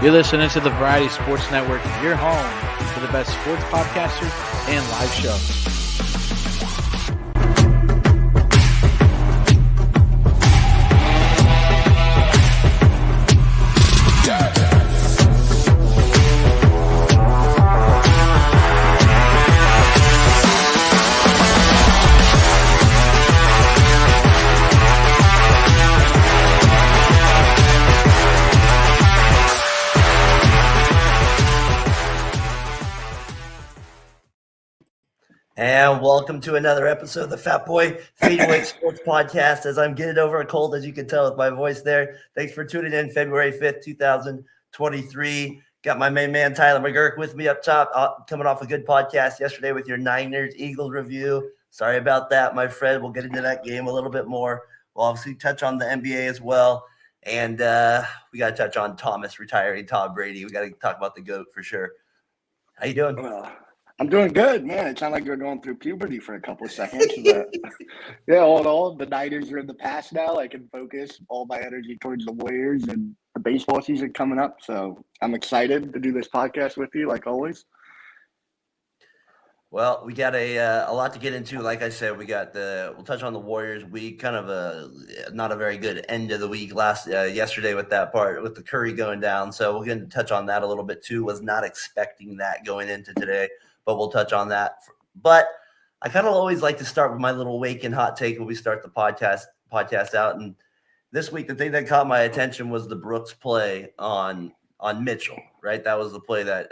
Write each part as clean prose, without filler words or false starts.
You're listening to the Variety Sports Network, your home for the best sports podcasters and live shows. And welcome to another episode of the Fatboy FadeAway Sports Podcast. As I'm getting over a cold, as you can tell with my voice there. Thanks for tuning in February 5th, 2023. Got my main man, Tyler McGurk, with me up top, coming off a good podcast yesterday with your Niners-Eagles review. Sorry about that, my friend. We'll get into that game a little bit more. We'll obviously touch on the NBA as well. And we got to touch on Thomas retiring Tom Brady. We got to talk about the GOAT for sure. How you doing? I'm doing good, man. It sounded like you're going through puberty for a couple of seconds. But yeah, all in all, the Niners are in the past now. I can focus all my energy towards the Warriors and the baseball season coming up. So I'm excited to do this podcast with you, like always. Well, we got a lot to get into. Like I said, we'll touch on the Warriors week, kind of not a very good end of the week yesterday with that part, with the Curry going down. So we're going to touch on that a little bit too. Was not expecting that going into today, but we'll touch on that. But I kind of always like to start with my little wake and hot take when we start the podcast out. And this week, the thing that caught my attention was the Brooks play on Mitchell, right? That was the play that,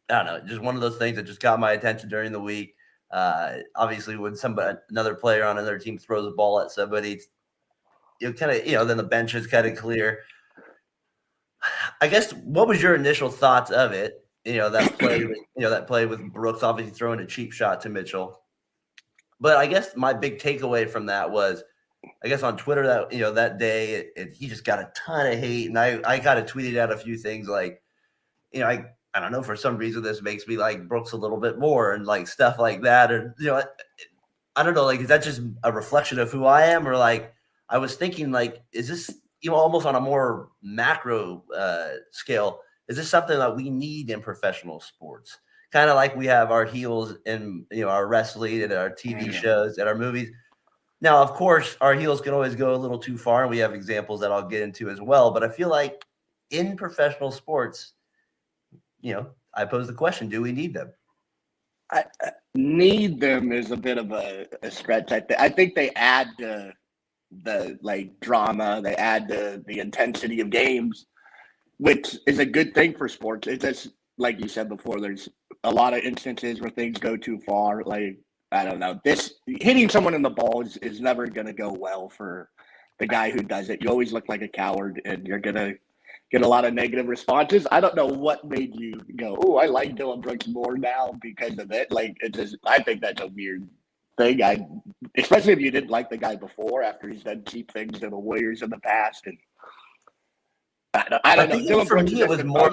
I don't know, just one of those things that just got my attention during the week. Obviously, when another player on another team throws a ball at somebody, then the bench is kind of clear. I guess, what was your initial thoughts of it? That play with Brooks obviously throwing a cheap shot to Mitchell. But I guess my big takeaway from that was, I guess on Twitter that day, he just got a ton of hate, and I kind of tweeted out a few things like, I don't know, for some reason this makes me like Brooks a little bit more and like stuff like that. And, I don't know, like, is that just a reflection of who I am? Or like, I was thinking like, is this, almost on a more macro scale, is this something that we need in professional sports? Kind of like we have our heels in, our wrestling and our TV shows and our movies. Now, of course, our heels can always go a little too far, and we have examples that I'll get into as well. But I feel like in professional sports, I pose the question, do we need them? I need them is a bit of a stretch. I think they add the like drama, they add the intensity of games, which is a good thing for sports. It's just, like you said before, there's a lot of instances where things go too far. Like, I don't know, hitting someone in the balls is never going to go well for the guy who does it. You always look like a coward, and you're going to get a lot of negative responses. I don't know what made you go, oh, I like Dylan Brooks more now because of it. Like, I think that's a weird thing. Especially if you didn't like the guy before, after he's done cheap things to the Warriors in the past. And I don't know. Dylan For me, it was more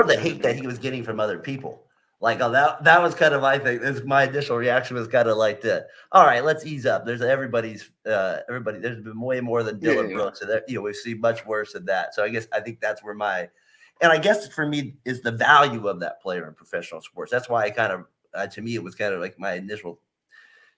the hate that he was getting from other people. Like, that was kind of my thing. My initial reaction was kind of like, all right, let's ease up. There's everybody. There's been way more than Dylan Brooks, and we've seen much worse than that. So I think that's where and I guess for me is the value of that player in professional sports. That's why I kind of, to me, it was kind of like my initial,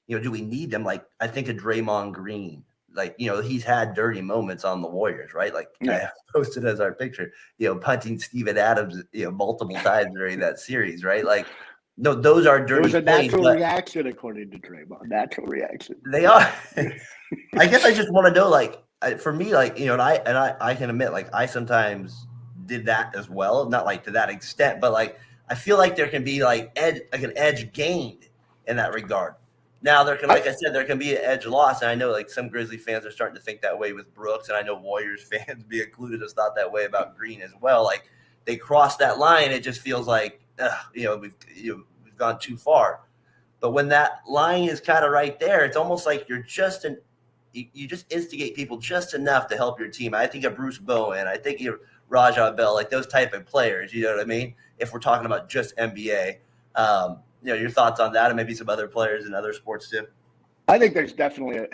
do we need them? Like, I think of Draymond Green. Like, he's had dirty moments on the Warriors, right? Like, I posted as our picture, punting Steven Adams, multiple times during that series, right? Like, no, those are dirty. It was a natural reaction, according to Draymond. Natural reaction. They are. I guess I just want to know, like, for me, like, and I can admit, like, I sometimes did that as well, not like to that extent, but like, I feel like there can be like an edge gained in that regard. Now, like I said, there can be an edge loss, and I know like some Grizzly fans are starting to think that way with Brooks, and I know Warriors fans, be included, has thought that way about Green as well. Like, they cross that line, it just feels like we've gone too far. But when that line is kind of right there, it's almost like you just instigate people just enough to help your team. I think of Bruce Bowen, I think of Rajah Bell, like those type of players. You know what I mean? If we're talking about just NBA. Your thoughts on that, and maybe some other players in other sports too. I think there's definitely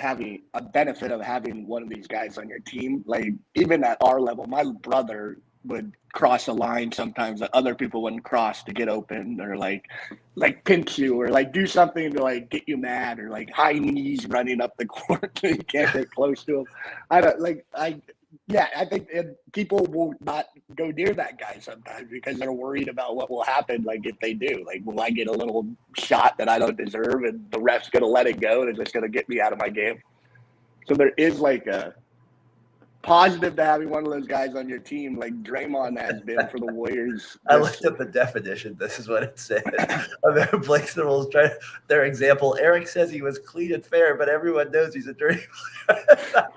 a benefit of having one of these guys on your team. Like, even at our level, my brother would cross a line sometimes that other people wouldn't cross to get open, or like pinch you, or like do something to like get you mad, or like high knees running up the court so you can't get close to him. I think people will not go near that guy sometimes because they're worried about what will happen. Like if they do, like, will I get a little shot that I don't deserve, and the ref's gonna let it go, and it's just gonna get me out of my game. So there is like a positive to having one of those guys on your team, like Draymond has been for the Warriors. I looked up the definition. This is what it said. Who breaks the rules. Their example. Eric says he was clean and fair, but everyone knows he's a dirty player.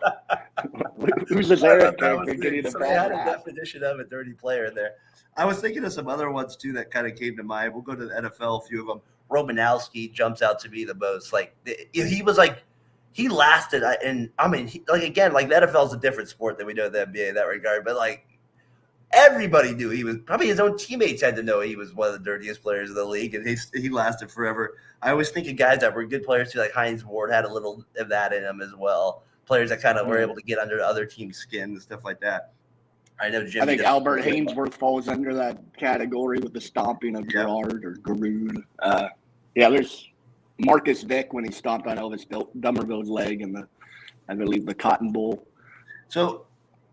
Who's this Eric? They had a definition of a dirty player in there. I was thinking of some other ones too that kind of came to mind. We'll go to the NFL. A few of them. Romanowski jumps out to be the most. Like he was like. He lasted, and I mean, the NFL is a different sport than we know the NBA in that regard. But like, everybody knew he was. Probably his own teammates had to know he was one of the dirtiest players in the league, and he lasted forever. I always think of guys that were good players too, like Hines Ward had a little of that in him as well. Players that kind of were able to get under other teams' skin and stuff like that. I know Jimmy. I think Albert Hainsworth falls under that category with the stomping of Gerard or Garoon. There's Marcus Vick when he stomped on Elvis Dummerville's leg in I believe the Cotton Bowl. So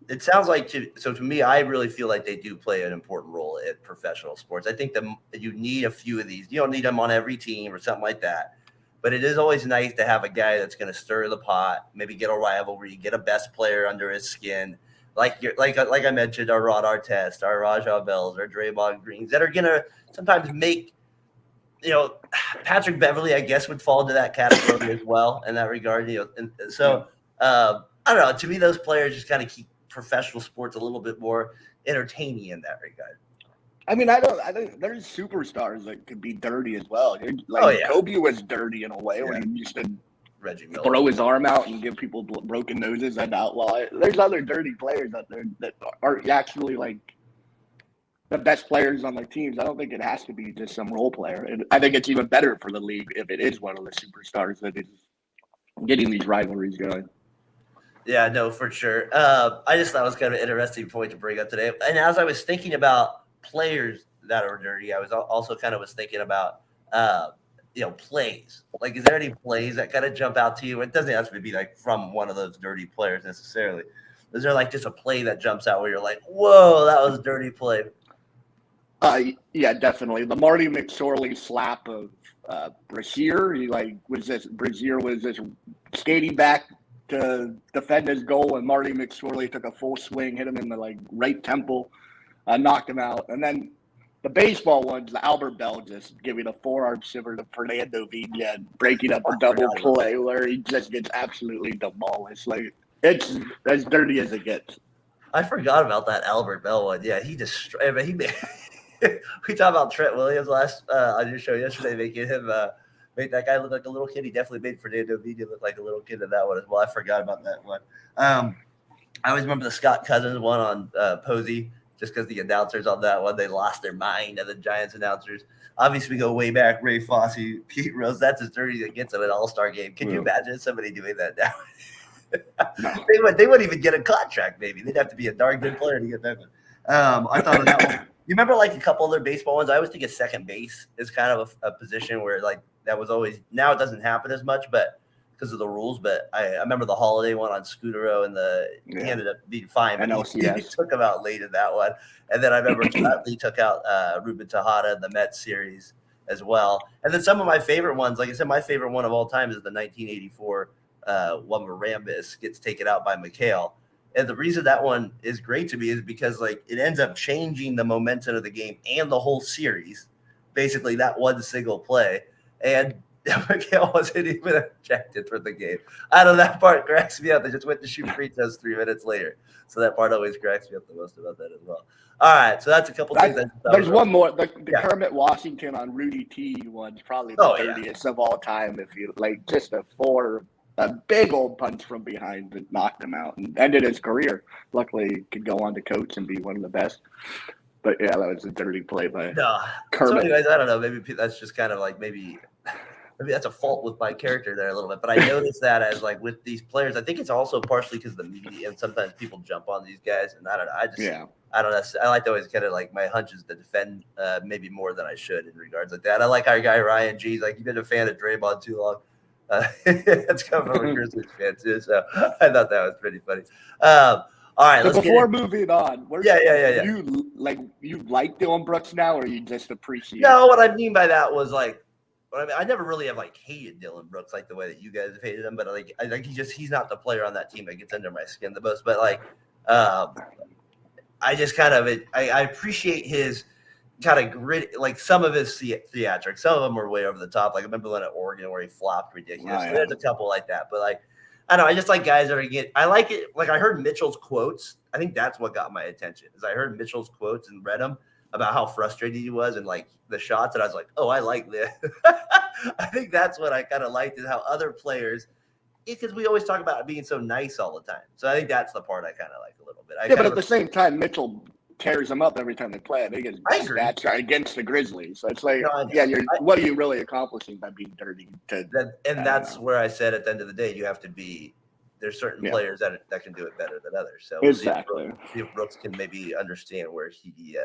it sounds like to me, I really feel like they do play an important role in professional sports. I think you need a few of these. You don't need them on every team or something like that, but it is always nice to have a guy that's going to stir the pot, maybe get a rivalry, get a best player under his skin, like I mentioned, our Rod Artest, our Rajah Bells, our Draymond Greens, that are going to sometimes make. Patrick Beverly, I guess, would fall into that category as well in that regard. And so I don't know. To me, those players just kind of keep professional sports a little bit more entertaining in that regard. I mean, I think there's superstars that could be dirty as well. Kobe was dirty in a way when he used to Reggie Miller throw his arm out and give people broken noses and outlaw it. There's other dirty players out there that are actually like the best players on their teams. I don't think it has to be just some role player. And I think it's even better for the league if it is one of the superstars that is getting these rivalries going. Yeah, no, for sure. I just thought it was kind of an interesting point to bring up today. And as I was thinking about players that are dirty, I was also kind of thinking about, plays. Like, is there any plays that kind of jump out to you? It doesn't have to be like from one of those dirty players necessarily. Is there like just a play that jumps out where you're like, whoa, that was a dirty play? Yeah, definitely. The Marty McSorley slap of Brazier. Brazier was just skating back to defend his goal, and Marty McSorley took a full swing, hit him in the right temple, knocked him out. And then the baseball ones, the Albert Bell just giving a forearm shiver to Fernando Vina, breaking up a double play where he just gets absolutely demolished. Like, it's as dirty as it gets. I forgot about that Albert Bell one. Yeah, he destroyed. I mean, he made. We talked about Trent Williams on your show yesterday, making him make that guy look like a little kid. He definitely made Fernando Vina look like a little kid in that one as well. I forgot about that one. I always remember the Scott Cousins one on Posey, just because the announcers on that one, they lost their mind, and the Giants announcers. Obviously, we go way back. Ray Fosse, Pete Rose. That's as dirty as it gets in an All-Star game. Can you imagine somebody doing that now? No. They wouldn't even get a contract. Maybe they'd have to be a darn good player to get that one. I thought of that one. You remember like a couple other baseball ones? I always think of second base is kind of a position where like that was always, now it doesn't happen as much, but because of the rules. But I remember the Holiday one on Scudero, and he ended up being fine. But he took him out late in that one. And then I remember Lee took out Ruben Tejada in the Mets series as well. And then some of my favorite ones, like I said, my favorite one of all time is the 1984 one where Rambis gets taken out by McHale. And the reason that one is great to me is because like it ends up changing the momentum of the game and the whole series. Basically, that one single play. And McHale wasn't even ejected for the game. I don't know, that part cracks me up. They just went to shoot free throws 3 minutes later. So that part always cracks me up the most about that as well. All right, so that's a couple things. There's one more. The Kermit Washington on Rudy T one's probably the dirtiest of all time. If you like, just a big old punch from behind that knocked him out and ended his career. Luckily, he could go on to coach and be one of the best. But yeah, that was a dirty play by Kermit. So anyways, I don't know. Maybe that's just kind of like maybe maybe that's a fault with my character there a little bit, but I noticed that as like with these players, I think it's also partially because the media and sometimes people jump on these guys, and I don't know. I don't know. I like to always kind of like my hunches to defend maybe more than I should in regards like that. I like our guy Ryan G. Like you've been a fan of Draymond too long. That's coming from a Grizzlies fan too, so I thought that was pretty funny. All right, but before moving on, yeah. You like Dylan Brooks now, or you just appreciate? No, what I mean by that was like, I never really have like hated Dylan Brooks like the way that you guys have hated him, but like I think he's not the player on that team that gets under my skin the most. But like, I just kind of I appreciate his kind of grit, like some of his theatrics. Some of them were way over the top. Like I remember one at Oregon where he flopped ridiculous. Yeah. There's a couple like that, but like I don't know. I just like guys that are getting. I like it. Like I heard Mitchell's quotes. I think that's what got my attention. Is I heard Mitchell's quotes and read them about how frustrated he was and like the shots, and I was like, oh, I like this. I think that's what I kind of liked is how other players. Because we always talk about being so nice all the time. So I think that's the part I kind of like a little bit. But at the same time, Mitchell tears them up every time they play. I think his stats are against the Grizzlies. So it's like, what are you really accomplishing by being dirty? That's where I said at the end of the day, you have to be. There's certain players that can do it better than others. So exactly. See if Brooks can maybe understand where he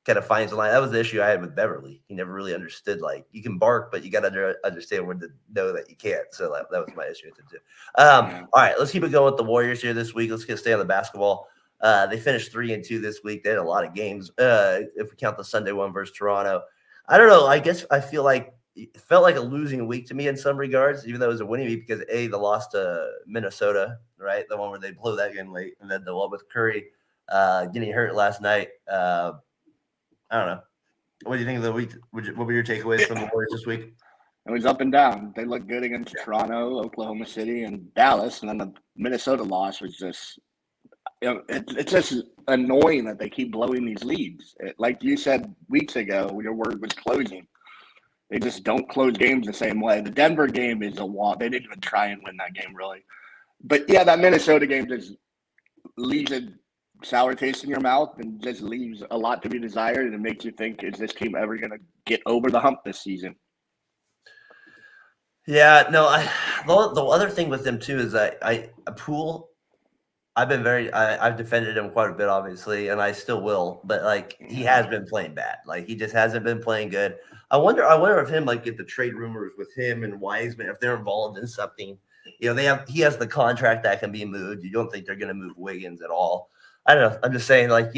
kind of finds the line. That was the issue I had with Beverly. He never really understood, like, you can bark, but you got to understand when to know that you can't. So that was my issue with it too. All right, let's keep it going with the Warriors here this week. Let's stay on the basketball. They finished 3-2 this week. They had a lot of games. If we count the Sunday one versus Toronto, I don't know. I guess I feel like it felt like a losing week to me in some regards, even though it was a winning week because they lost to Minnesota, right? The one where they blew that game late, and then the one with Curry getting hurt last night. I don't know. What do you think of the week? What were your takeaways from the Warriors this week? It was up and down. They looked good against Toronto, Oklahoma City, and Dallas, and then the Minnesota loss was just, it's just annoying that they keep blowing these leads. Like you said weeks ago, your word was closing. They just don't close games the same way. The Denver game is a walk. They didn't even try and win that game, really. But yeah, that Minnesota game just leaves a sour taste in your mouth and just leaves a lot to be desired, and it makes you think, is this team ever going to get over the hump this season? Yeah, no. The other thing with them too is that Poole, I've defended him quite a bit, obviously, and I still will, but like he has been playing bad. Like he just hasn't been playing good. I wonder if him, like, if the trade rumors with him and Wiseman, if they're involved in something, he has the contract that can be moved. You don't think they're going to move Wiggins at all? I don't know. I'm just saying, like,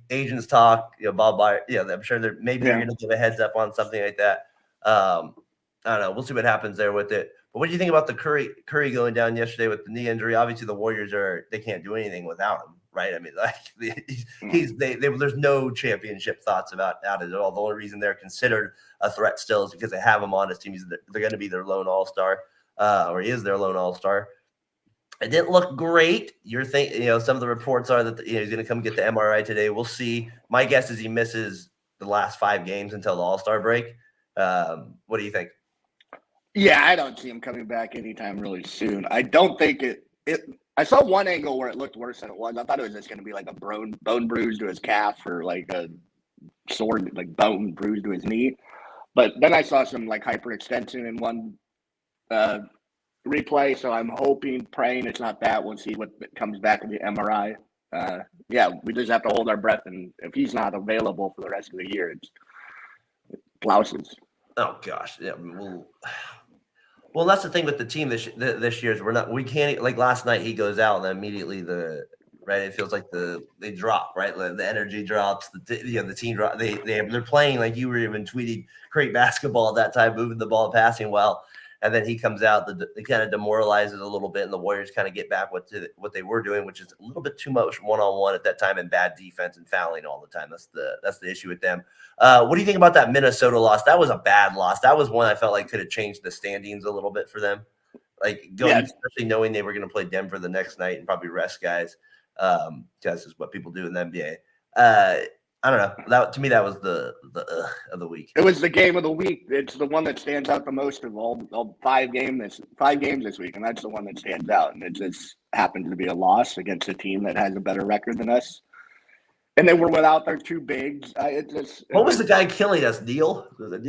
agents talk, Bob Byer, I'm sure they're going to give a heads up on something like that. I don't know. We'll see what happens there with it. But what do you think about the Curry going down yesterday with the knee injury? Obviously, the Warriors they can't do anything without him, right? I mean, like there's no championship thoughts about it at all. The only reason they're considered a threat still is because they have him on his team. They're going to be their lone all-star, or he is their lone all-star. It didn't look great. You're thinking, some of the reports are that he's going to come get the MRI today. We'll see. My guess is he misses the last 5 games until the All-Star break. What do you think? Yeah, I don't see him coming back anytime really soon. I don't think I saw one angle where it looked worse than it was. I thought it was just going to be like a bone bruise to his calf, or like a sword, like bone bruise to his knee. But then I saw some like hyperextension in one replay, so I'm praying it's not that. We'll see what comes back in the MRI. We just have to hold our breath, and if he's not available for the rest of the year, it's blouses. Oh gosh, yeah. Well, that's the thing with the team this year is we can't, like, last night he goes out and then immediately it feels like they drop, right? The energy drops, the team drop. They're playing, like you were even tweeting, great basketball at that time, moving the ball, passing well. And then he comes out, it kind of demoralizes a little bit, and the Warriors kind of get back what they were doing, which is a little bit too much one-on-one at that time and bad defense and fouling all the time. That's the issue with them. What do you think about that Minnesota loss? That was a bad loss. That was one I felt like could have changed the standings a little bit for them. Like especially knowing they were going to play Denver the next night and probably rest guys. Because is what people do in the NBA. I don't know. To me, that was the of the week. It was the game of the week. It's the one that stands out the most of all 5 games this week, and that's the one that stands out. And it just happened to be a loss against a team that has a better record than us. And they were without their two bigs. What was the guy killing us? Neil? Was it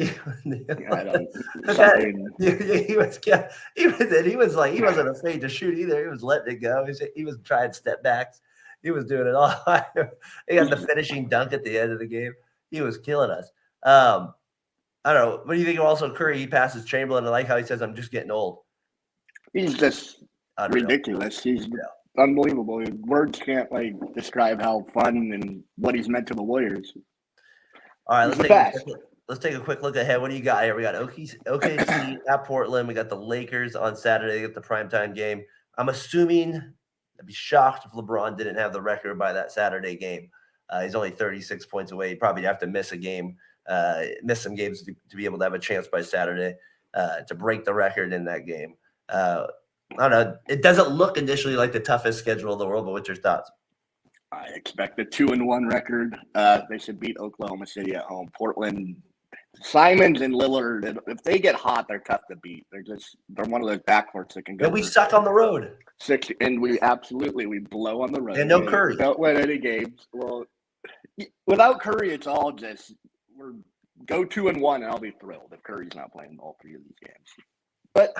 Neil? I don't. Something. He was like he wasn't afraid to shoot either. He was letting it go. He was trying step backs. He was doing it all. He had the finishing dunk at the end of the game. He was killing us. I don't know. What do you think? Also, Curry, he passes Chamberlain. I like how he says, "I'm just getting old." He's just ridiculous. He's unbelievable. Words can't describe how fun and what he's meant to the Warriors. All right, let's take a quick look ahead. What do you got here? We got OKC at Portland. We got the Lakers on Saturday at the primetime game. I'm assuming I'd be shocked if LeBron didn't have the record by that Saturday game. He's only 36 points away. He'd probably have to miss a game, miss some games to be able to have a chance by Saturday to break the record in that game. I don't know. It doesn't look initially like the toughest schedule in the world, but what's your thoughts? I expect a 2-1 record. They should beat Oklahoma City at home. Portland, Simons and Lillard, if they get hot, they're tough to beat. They're one of those backcourts that can go. And we suck on the road. And we blow on the road. And no Curry. Don't win any games. Well, without Curry, it's all just go 2-1, and I'll be thrilled if Curry's not playing all three of these games. But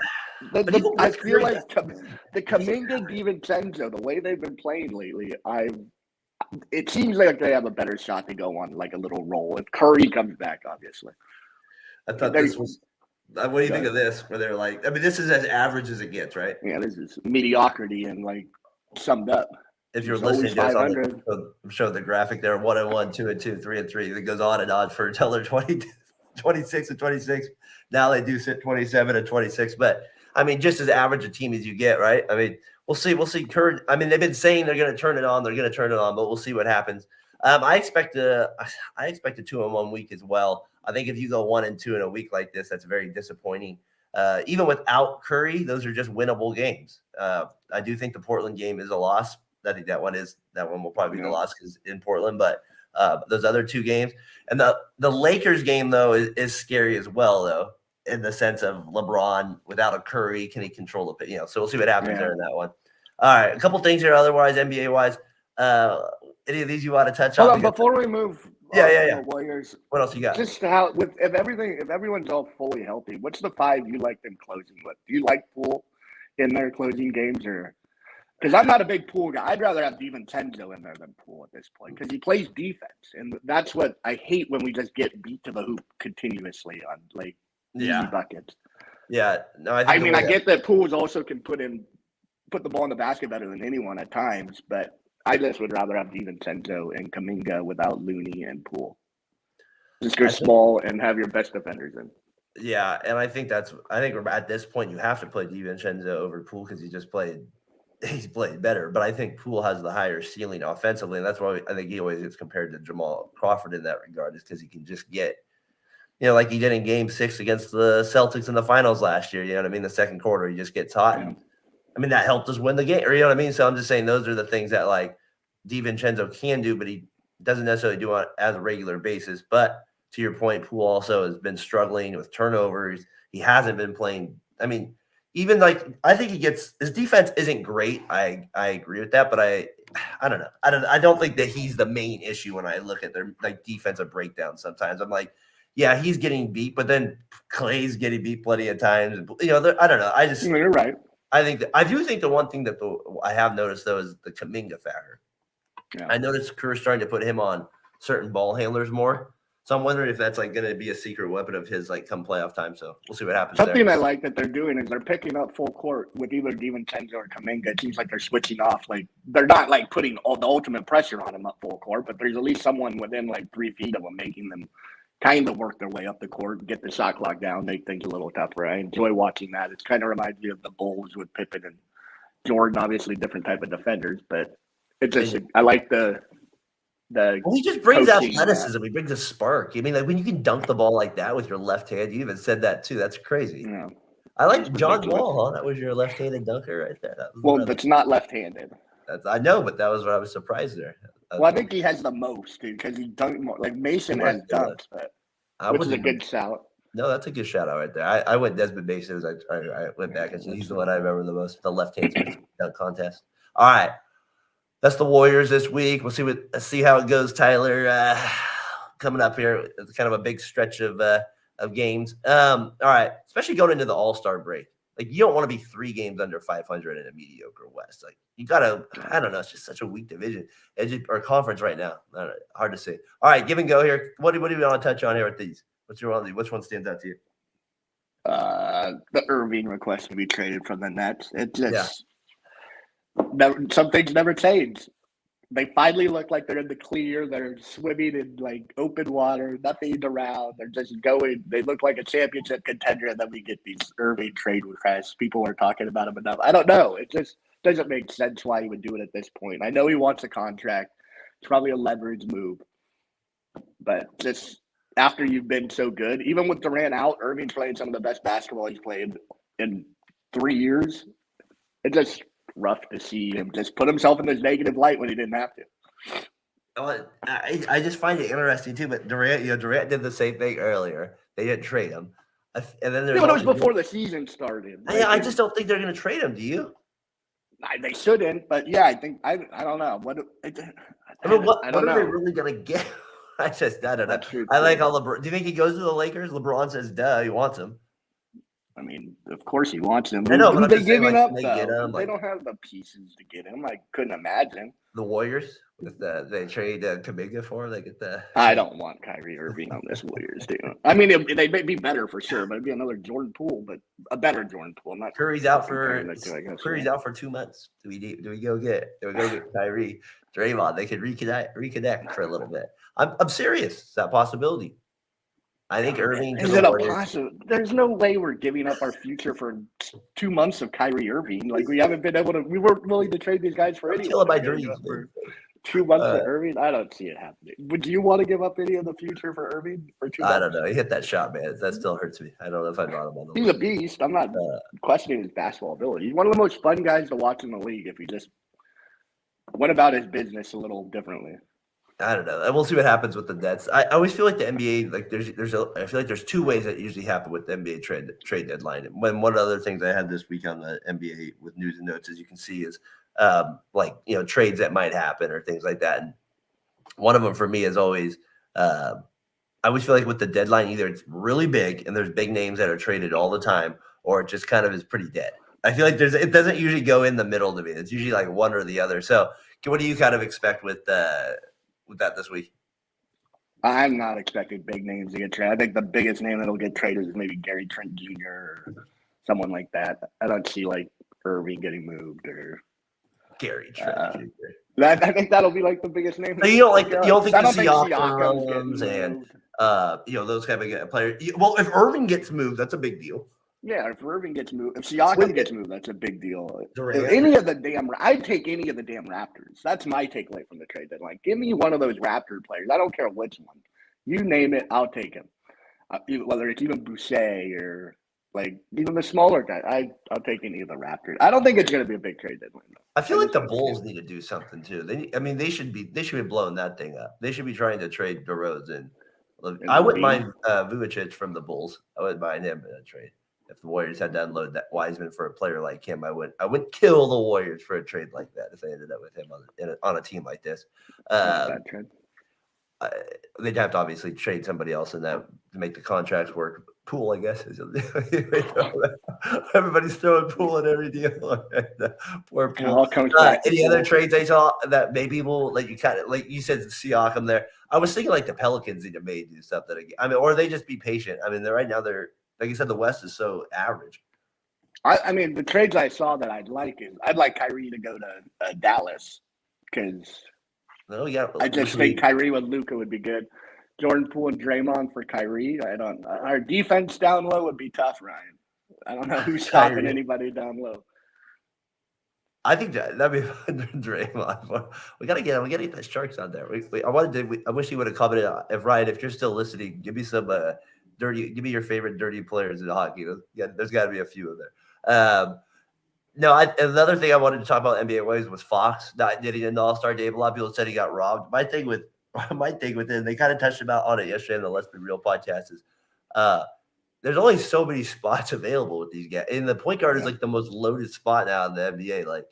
I feel like the Kuminga DiVincenzo, the way they've been playing lately, it seems like they have a better shot to go on a little roll if Curry comes back. Obviously, I thought this was. What do you think of this? Where they're like, I mean, this is as average as it gets, right? Yeah, this is mediocrity and summed up. If you're listening to us, I'm showing the graphic there: 1-1, 2-2, 3-3. It goes on and on for until they're 26 and 26. Now they do sit 27 and 26, but I mean, just as average a team as you get, right? I mean, we'll see. Curry. I mean, they've been saying they're going to turn it on. They're going to turn it on, but we'll see what happens. I expect a 2-1 week as well. I think if you go 1-2 in a week like this, that's very disappointing. Even without Curry, those are just winnable games. I do think the Portland game is a loss. I think that one will probably be the loss because in Portland, but those other two games and the Lakers game though is scary as well though, in the sense of LeBron without a Curry, can he control it? So we'll see what happens there in that one. All right, a couple things here otherwise NBA wise. Any of these you want to touch on? Before we move. Yeah. Warriors. What else you got? Just how if everyone's all fully healthy, what's the five you like them closing with? Do you like Poole in their closing games or? Because I'm not a big Poole guy. I'd rather have DiVincenzo in there than Poole at this point because he plays defense, and that's what I hate when we just get beat to the hoop continuously on easy buckets. Yeah, no, I get that Poole also can put the ball in the basket better than anyone at times, but I just would rather have DiVincenzo and Kuminga without Looney and Poole. Just go small and have your best defenders in. Yeah, and I think at this point you have to play DiVincenzo over Poole because he's played better, but I think Poole has the higher ceiling offensively, and that's why I think he always gets compared to Jamal Crawford in that regard, is because he can just get, like he did in Game 6 against the Celtics in the finals last year. You know what I mean? The second quarter, he just gets hot, and I mean that helped us win the game. Or you know what I mean? So I'm just saying those are the things that DiVincenzo can do, but he doesn't necessarily do it as a regular basis. But to your point, Poole also has been struggling with turnovers. He hasn't been playing. I mean. Even I think his defense isn't great. I agree with that, but I don't know. I don't think that he's the main issue when I look at their defensive breakdown. Sometimes I'm like, yeah, he's getting beat, but then Clay's getting beat plenty of times. And, I don't know. You're right. I do think the one thing that I have noticed though is the Kuminga factor. Yeah. I noticed Kerr's starting to put him on certain ball handlers more. So I'm wondering if that's going to be a secret weapon of his come playoff time. So we'll see what happens. Something I like that they're doing is they're picking up full court with either DiVincenzo or Kuminga. It seems like they're switching off. They're not putting all the ultimate pressure on him up full court, but there's at least someone within 3 feet of them making them kind of work their way up the court, get the shot clock down, make things a little tougher. I enjoy watching that. It kind of reminds me of the Bulls with Pippen and Jordan. Obviously, different type of defenders, but it just I like he just brings athleticism. He brings a spark. I mean, when you can dunk the ball like that with your left hand, you even said that too. That's crazy. Yeah. I like John Wall. Huh? That was your left-handed dunker right there. That's not left-handed. I know, but that was what I was surprised there. I think he has the most, dude, because he dunked more. Mason has dunks, which is a good shout. No, that's a good shout out right there. I went Desmond Mason. I went back and he's the one I remember the most. The left-hand dunk contest. All right. That's the Warriors this week. We'll see how it goes, Tyler. Coming up here, it's kind of a big stretch of games. All right, especially going into the All-Star break. Like, you don't want to be 3 games under 500 in a mediocre West. Like, you gotta, I don't know, it's just such a weak division or conference right now. Hard to say. All right, give and go here. What do we want to touch on here with these? Which one stands out to you? The Irving request to be traded from the Nets. It just some things never change. They finally look like they're in the clear. They're swimming in like open water, nothing around. They're just going. They look like a championship contender, and then we get these Irving trade requests. People are talking about him enough. I don't know. It just doesn't make sense why he would do it at this point. I know he wants a contract. It's probably a leverage move, but just after you've been so good, even with Durant out, Irving's playing some of the best basketball he's played in 3 years. It's just rough to see him just put himself in this negative light when he didn't have to. I just find it interesting too. But Durant did the same thing earlier. They didn't trade him, and then it was before the season started. I just don't think they're going to trade him. Do you? They shouldn't, but yeah, I think I don't know what. What are they really going to get? I don't know. I like all LeBron. Do you think he goes to the Lakers? LeBron says, "Duh, he wants him." I mean, of course he wants him. I know, but they giving up they though. They don't have the pieces to get him. I couldn't imagine the Warriors. If they trade Kuminga for him, they get the. I don't want Kyrie Irving on this Warriors team. I mean, they may be better for sure, but it'd be another Jordan Poole, but a better Jordan Poole. Not Curry's out for 2 months. Do we go get Kyrie? Draymond? They could reconnect for a little bit. I'm serious. It's that possibility. I think Irving. Is it a possibility? There's no way we're giving up our future for 2 months of Kyrie Irving. Like, we haven't been able to. We weren't willing to trade these guys for anything. My dreams. 2 months of Irving, I don't see it happening. Would you want to give up any of the future for Irving for 2 months? I don't know. He hit that shot, man. That still hurts me. I don't know if I'd want him on the He's a beast. I'm not questioning his basketball ability. He's one of the most fun guys to watch in the league if he just went about his business a little differently. I don't know. And we'll see what happens with the Nets. I always feel like the NBA, like I feel like there's 2 ways that usually happen with the NBA trade deadline. And one of the other things I had this week on the NBA with news and notes, as you can see, is trades that might happen or things like that. And one of them for me is always, I always feel like with the deadline, either it's really big and there's big names that are traded all the time, or it just kind of is pretty dead. I feel like it doesn't usually go in the middle to me. It's usually like one or the other. So what do you kind of expect with that this week? I'm not expecting big names to get traded. I think the biggest name that'll get traded is maybe Gary Trent Jr. or someone like that. I don't see like Irving getting moved or Gary Trent Jr. I think that'll be like the biggest name. So you don't think the Siakams and those kind of players? Well, if Irving gets moved, that's a big deal. Yeah, if Irving gets moved, if Siakam gets moved, that's a big deal. I'd take any of the damn Raptors. That's my takeaway from the trade deadline. Give me one of those Raptor players. I don't care which one. You name it, I'll take him. Whether it's even Boucher or like even the smaller guy, I'll take any of the Raptors. I don't think it's going to be a big trade deadline, though. I feel like the Bulls need to do something too. They should be blowing that thing up. They should be trying to trade DeRozan. I wouldn't mind Vucevic from the Bulls. I wouldn't mind him in a trade. If the Warriors had to unload that Wiseman for a player like him, I wouldn't kill the Warriors for a trade like that if they ended up with him on a team like this. They'd have to obviously trade somebody else in that to make the contracts work. Pool, I guess. Everybody's throwing Pool in every deal. Poor Pool. Any other trades I saw that maybe will let you kind of, like you said, Siakam there? I was thinking like the Pelicans need to maybe do something again. I mean, or they just be patient. I mean, right now they're, like you said, the West is so average. I mean, the trades I saw that I'd like Kyrie to go to Dallas because I just think Kyrie with Luka would be good. Jordan Poole and Draymond for Kyrie. Our defense down low would be tough, Ryan. I don't know who's stopping anybody down low. I think that'd be Draymond. We gotta get the Sharks on there. I wish he would have commented. If you're still listening, give me some give me your favorite dirty players in hockey. There's got to be a few of there. Another thing I wanted to talk about NBA was Fox not getting an All-Star game. A lot of people said he got robbed. My thing with him, they kind of touched on it yesterday in the Let's Be Real podcast, is there's only so many spots available with these guys. And the point guard is like the most loaded spot now in the NBA. Like,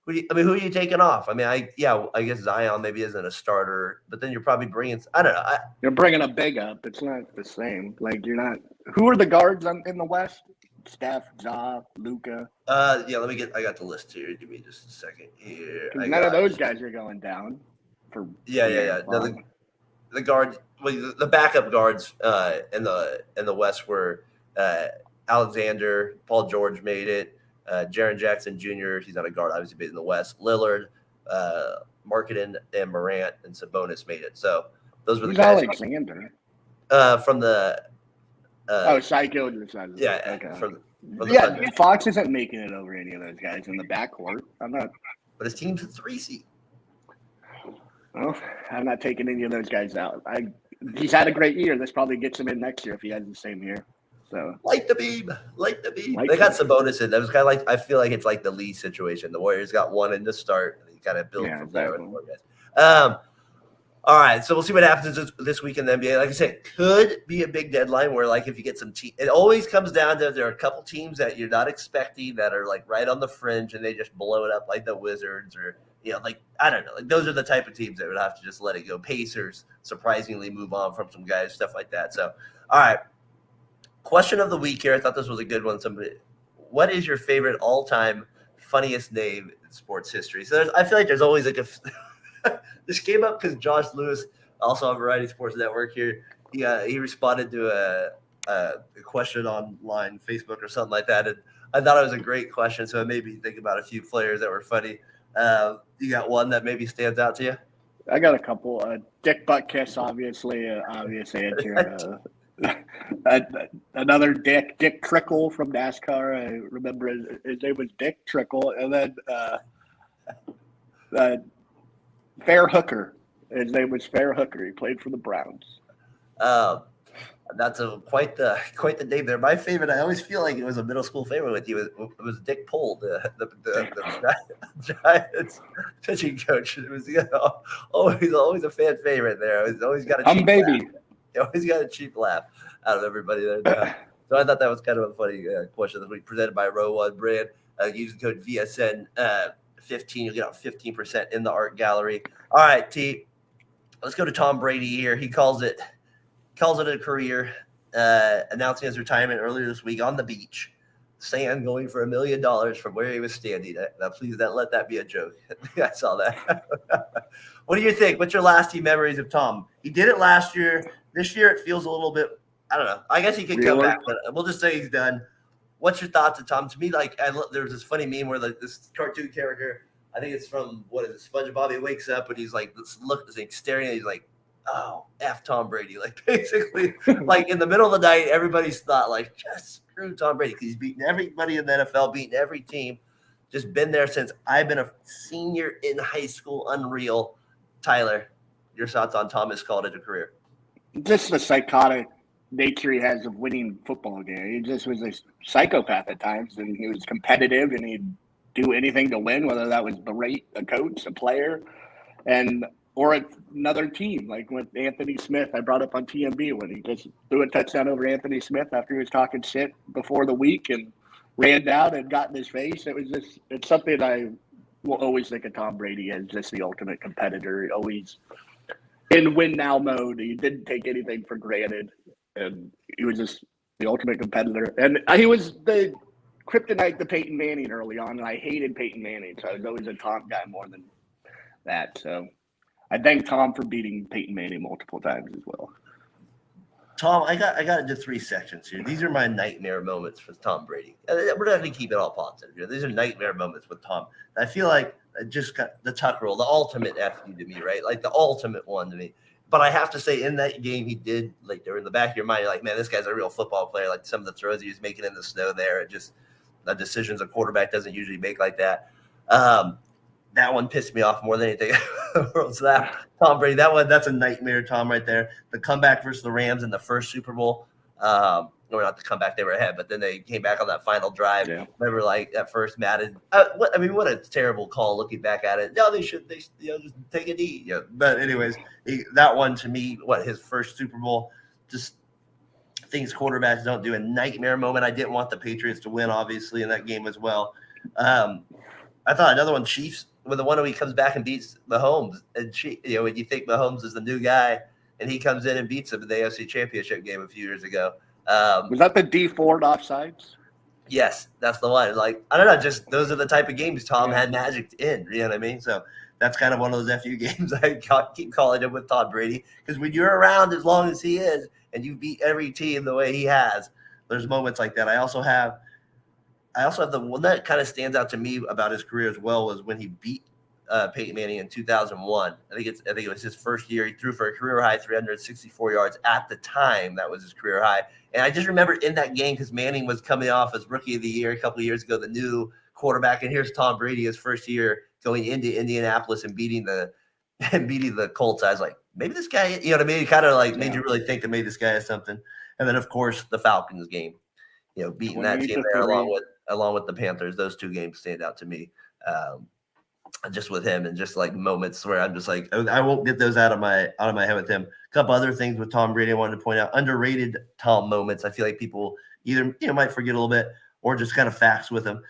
who are you taking off? I mean, I guess Zion maybe isn't a starter, but then you're probably bringing. I don't know. You're bringing a big up. It's not the same. Like you're not. Who are the guards in the West? Steph, Ja, Luka. Yeah. I got the list here. Give me just a second here. None of those guys are going down. Yeah. No, the guard, the backup guards in the West were Alexander, Paul George made it. Jaren Jackson Jr. He's not a guard, obviously, based in the West. Lillard, Markkanen, and Morant and Sabonis made it. So those were the guys. Alexander from the. Psycho. Yeah. Okay. From the Fox isn't making it over any of those guys in the backcourt. I'm not. But his team's a 3 seed. Well, I'm not taking any of those guys out. He's had a great year. This probably gets him in next year if he has the same year. So light the beam. They got Sabonis in. That was kind of like, I feel like it's like the Lee situation. The Warriors got one in the start, and he kind of built from there. All right, so we'll see what happens this week in the NBA. Like I said, could be a big deadline where, like, if you get some it always comes down to there are a couple teams that you're not expecting that are like right on the fringe, and they just blow it up like the Wizards or like I don't know, like those are the type of teams that would have to just let it go. Pacers surprisingly move on from some guys, stuff like that. So, all right, question of the week here. I thought this was a good one. What is your favorite all-time funniest name in sports history? So I feel like there's always like a this came up because Josh Lewis, also on Variety Sports Network here, he responded to a question online, Facebook or something like that, and I thought it was a great question, so it made me think about a few players that were funny. You got one that maybe stands out to you? I got a couple. Dick Buttkiss, obviously. Another Dick Trickle from NASCAR. I remember his name was Dick Trickle, and then Fair Hooker. His name was Fair Hooker. He played for the Browns. That's quite the name there. My favorite, I always feel like it was a middle school favorite with you. It was Dick Pohl, the Giants pitching coach. It was always a fan favorite there. He's always got a cheap laugh. He always got a cheap laugh out of everybody there. So I thought that was kind of a funny question that we presented by Row One Brand. Using code VSN 15, you'll get out 15% in the art gallery. All right, T. Let's go to Tom Brady here. He calls it a career, announcing his retirement earlier this week on the beach. Sand going for $1 million from where he was standing. Now, please don't let that be a joke. I saw that. What do you think? What's your lasting memories of Tom? He did it last year. This year, it feels a little bit, I don't know. I guess he could come back, but we'll just say he's done. What's your thoughts of Tom? To me, like, there's this funny meme where like this cartoon character, I think it's from, what is it, SpongeBob? He wakes up and he's like, staring at he's like, oh, F Tom Brady. Like, basically, like in the middle of the night, everybody's thought, like, just screw Tom Brady because he's beaten everybody in the NFL, beaten every team, just been there since I've been a senior in high school. Unreal. Tyler, your thoughts on Thomas called it a career? Just the psychotic nature he has of winning football game. He just was a psychopath at times, and he was competitive, and he'd do anything to win, whether that was berate a coach, a player, or another team, like with Anthony Smith. I brought up on TMB when he just threw a touchdown over Anthony Smith after he was talking shit before the week and ran down and got in his face. It's something I will always think of Tom Brady as just the ultimate competitor. Always in win now mode. He didn't take anything for granted, and he was just the ultimate competitor. And he was the kryptonite to Peyton Manning early on, and I hated Peyton Manning, so I was always a Tom guy more than that. So I thank Tom for beating Peyton Manning multiple times as well. Tom, I got into 3 sections here. These are my nightmare moments with Tom Brady. We're not going to keep it all positive here. These are nightmare moments with Tom. I feel like I just got the Tuck rule, the ultimate F you to me, right? Like the ultimate one to me. But I have to say, in that game, he did, like, they're in the back of your mind, you're like, man, this guy's a real football player. Like some of the throws he was making in the snow there, it just the decisions a quarterback doesn't usually make like that. That one pissed me off more than anything. So that Tom Brady, that's a nightmare, Tom, right there. The comeback versus the Rams in the first Super Bowl. Or not the comeback, they were ahead, but then they came back on that final drive. Yeah. Remember, like at first, Madden. What a terrible call looking back at it. No, they just take a knee. Yeah. But anyways, that one to me, his first Super Bowl, just things quarterbacks don't do. A nightmare moment. I didn't want the Patriots to win, obviously, in that game as well. I thought another one, Chiefs, when the one where he comes back and beats Mahomes, and when you think Mahomes is the new guy, and he comes in and beats him in the AFC Championship game a few years ago. Was that the D Ford offsides? Yes, that's the one. Like, I don't know, just those are the type of games Tom had magic in. You know what I mean? So that's kind of one of those FU games I keep calling him with Todd Brady, because when you're around as long as he is and you beat every team the way he has, there's moments like that. I also have the one that kind of stands out to me about his career as well was when he beat Peyton Manning in 2001. I think it was his first year. He threw for a career high 364 yards at the time. That was his career high. And I just remember in that game, because Manning was coming off as rookie of the year a couple of years ago, the new quarterback, and here's Tom Brady, his first year going into Indianapolis and beating the Colts. I was like, maybe this guy, you know what I mean? It kind of like made you really think that maybe this guy has something. And then of course the Falcons game, beating that team there along with the Panthers. Those two games stand out to me. Just with him, and just like moments where I'm just like, I won't get those out of my head with him. A couple other things with Tom Brady I wanted to point out. Underrated Tom moments. I feel like people either might forget a little bit, or just kind of facts with him.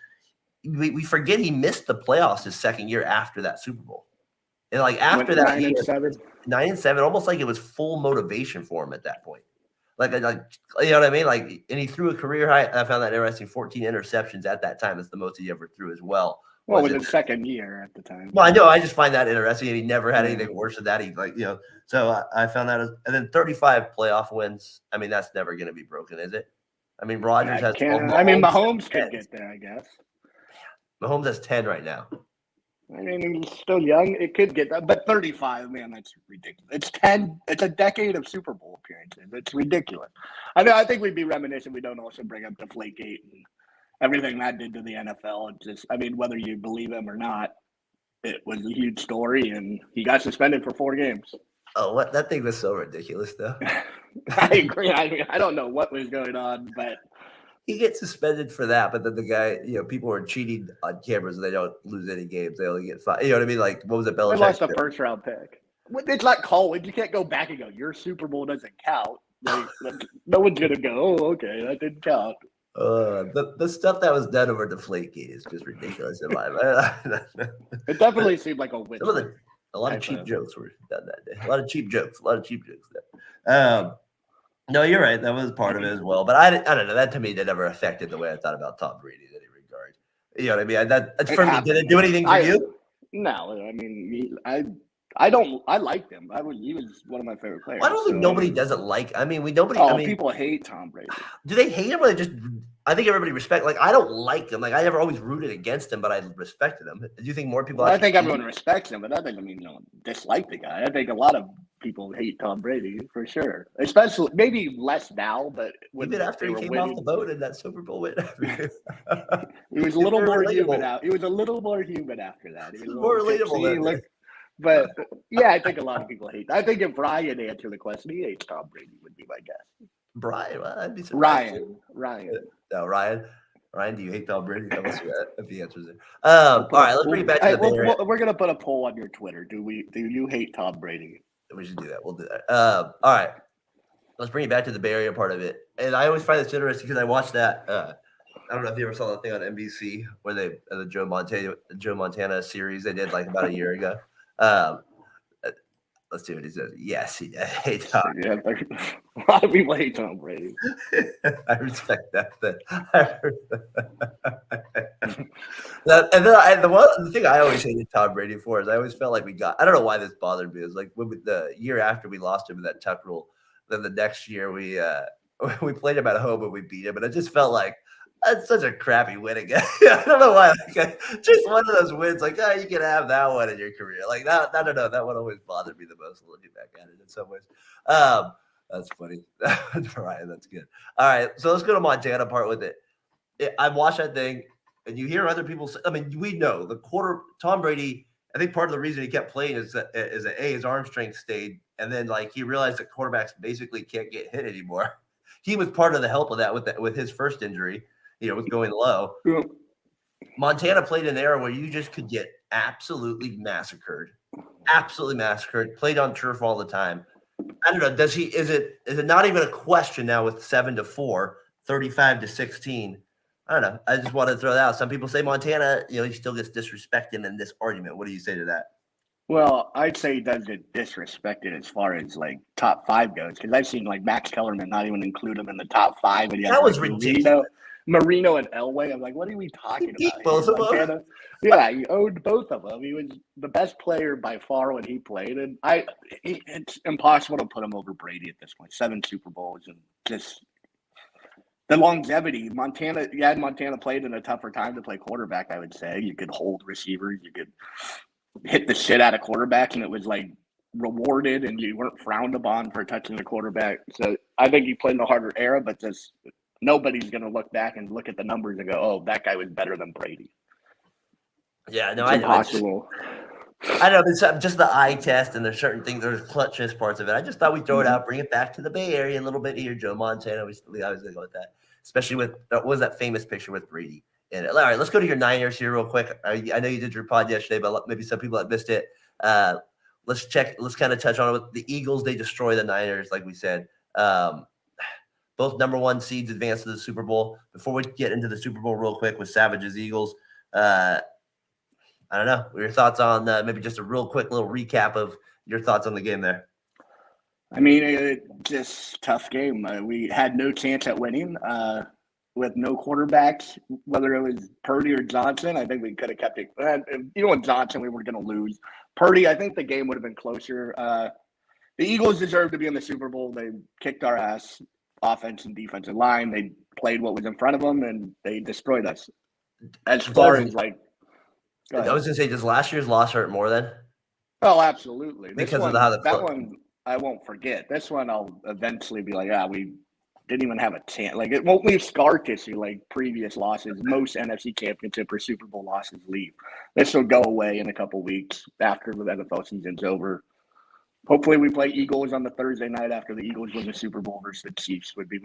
We forget he missed the playoffs his second year after that Super Bowl. And like after that 9-7, almost like it was full motivation for him at that point. Like you know what I mean? Like, and he threw a career high. I found that interesting. 14 interceptions at that time. It's the most he ever threw as well. Well, it was his second year at the time. Well, I know. I just find that interesting. And he never had anything worse than that. He so I found that. And then 35 playoff wins. I mean, that's never going to be broken, is it? I mean, Rodgers has 12. Mahomes could get there, I guess. Mahomes has 10 right now. I mean, he's still young. It could get that, but 35, man, that's ridiculous. It's 10. It's a decade of Super Bowl appearances. It's ridiculous. I think we'd be reminiscent. We don't also bring up Deflategate and everything that did to the NFL. It just, whether you believe him or not, it was a huge story, and he got suspended for 4 games. Oh, what? That thing was so ridiculous, though. I agree. I don't know what was going on, but he gets suspended for that. But then the guy, people are cheating on cameras, and they don't lose any games. They only get 5. You know what I mean? Like, what was it? Belichick? They lost a first-round pick. It's like college. You can't go back and go, your Super Bowl doesn't count. Like, no one's gonna go, oh, okay, that didn't count. The stuff that was done over Deflategate is just ridiculous in my mind. It definitely seemed like a win. A lot of cheap jokes were done that day. A lot of cheap jokes there. No, you're right. That was part of it as well. But I don't know. That to me, that never affected the way I thought about Tom Brady in any regard. You know what I mean? That's for me. Did it do anything for you? No. I mean, I don't. I liked him. He was one of my favorite players. I don't think nobody doesn't like. People hate Tom Brady. Do they hate him, or they just? I think everybody respect. Like, I don't like him. Like, I never always rooted against him, but I respected him. Do you think more people? I think everyone respects him, but I think dislike the guy. I think a lot of people hate Tom Brady for sure. Especially maybe less now, but even after he came off the boat in that Super Bowl win, he was a little more human out. He was a little more human after that. He was more relatable. But yeah, I think a lot of people hate. I think if Ryan answered the question, he hates Tom Brady would be my guess. Brian, well, I'd be surprised. Ryan. No, Ryan, do you hate Tom Brady? Let's see if he answers it. All right, let's bring it back to the Bay Area. We're gonna put a poll on your Twitter. Do you hate Tom Brady? We should do that. We'll do that. All right, let's bring it back to the Bay Area part of it. And I always find this interesting because I watched that. I don't know if you ever saw that thing on NBC where the Joe Montana series they did like about a year ago. Let's see what he says. Yes, he does hate Tom. Yeah, a lot of people hate Tom Brady. I respect that. The thing I always hated Tom Brady for is I always felt like I don't know why this bothered me. It was like the year after we lost him in that Tuck rule, then the next year we played him at home and we beat him, and it just felt like that's such a crappy win again. I don't know why. Just one of those wins, you can have that one in your career. Like that, I don't know. That one always bothered me the most looking back at it in some ways. That's funny. Ryan, that's good. All right, so let's go to Montana part with it. I watched that thing, and you hear other people say, we know Tom Brady, I think part of the reason he kept playing is that his arm strength stayed, and then he realized that quarterbacks basically can't get hit anymore. He was part of the help of that with his first injury. With going low. Yeah. Montana played an era where you just could get absolutely massacred, played on turf all the time. I don't know. Is it not even a question now with 7-4, 35-16? I don't know. I just wanted to throw that out. Some people say Montana, he still gets disrespected in this argument. What do you say to that? Well, I'd say he does get disrespected as far as like top 5 goes, because I've seen like Max Kellerman not even include him in the top 5, and he has That was like ridiculous. Marino and Elway. I'm like, what are we talking He beat about? both of them. Montana? Yeah, he owned both of them. He was the best player by far when he played, and it's impossible to put him over Brady at this point. 7 Super Bowls and just the longevity. Montana played in a tougher time to play quarterback, I would say. You could hold receivers, you could hit the shit out of quarterbacks, and it was like rewarded, and you weren't frowned upon for touching the quarterback. So I think he played in a harder era, but just nobody's going to look back and look at the numbers and go, oh, that guy was better than Brady. Yeah, no, it's I know. Impossible. I know, it's just the eye test, and there's certain things, there's clutchness parts of it. I just thought we'd throw it out, bring it back to the Bay Area a little bit here. Joe Montana, I was going to go with that, especially with what was that famous picture with Brady in it. All right, let's go to your Niners here real quick. I know you did your pod yesterday, but maybe some people have missed it. Let's kind of touch on it with the Eagles. They destroy the Niners, like we said. Both number 1 seeds advance to the Super Bowl. Before we get into the Super Bowl real quick with Savage's Eagles, I don't know. What are your thoughts on maybe just a real quick little recap of your thoughts on the game there? I mean, just tough game. We had no chance at winning with no quarterbacks, whether it was Purdy or Johnson. I think we could have kept it. With Johnson, we were going to lose. Purdy, I think the game would have been closer. The Eagles deserved to be in the Super Bowl. They kicked our ass, offense and defensive line. They played what was in front of them, and they destroyed us. As far as like, I was going to say, does last year's loss hurt more then? Oh, absolutely. Because of how that one I won't forget. This one I'll eventually be like, we didn't even have a chance. Like, it won't leave scar tissue like previous losses. Most NFC Championship or Super Bowl losses leave. This will go away in a couple weeks after the NFL season's over. Hopefully, we play Eagles on the Thursday night after the Eagles win the Super Bowl versus the Chiefs. Would be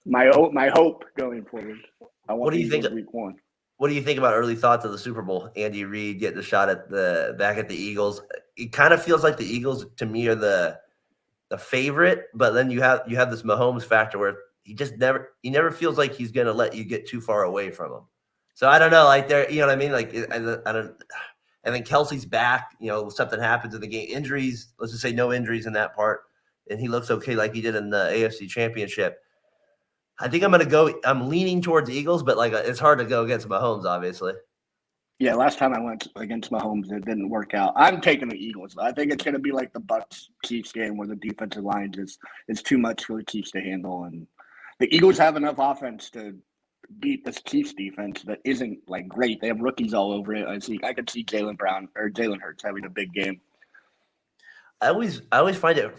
my hope going forward. What do you think? Week 1. What do you think about early thoughts of the Super Bowl? Andy Reid getting the shot at back at the Eagles. It kind of feels like the Eagles to me are the favorite, but then you have this Mahomes factor where he never feels like he's going to let you get too far away from him. So I don't know, like there, you know what I mean? Like I don't. And then Kelsey's back. Something happens in the game. Injuries. Let's just say no injuries in that part, and he looks okay like he did in the AFC Championship. I think I'm leaning towards Eagles, but like it's hard to go against Mahomes, obviously. Yeah, last time I went against Mahomes, it didn't work out. I'm taking the Eagles. I think it's going to be like the Bucs-Chiefs game where the defensive line is too much for the Chiefs to handle, and the Eagles have enough offense to beat this Chiefs defense that isn't like great. They have rookies all over it. I could see Jalen Hurts having a big game. I always find it.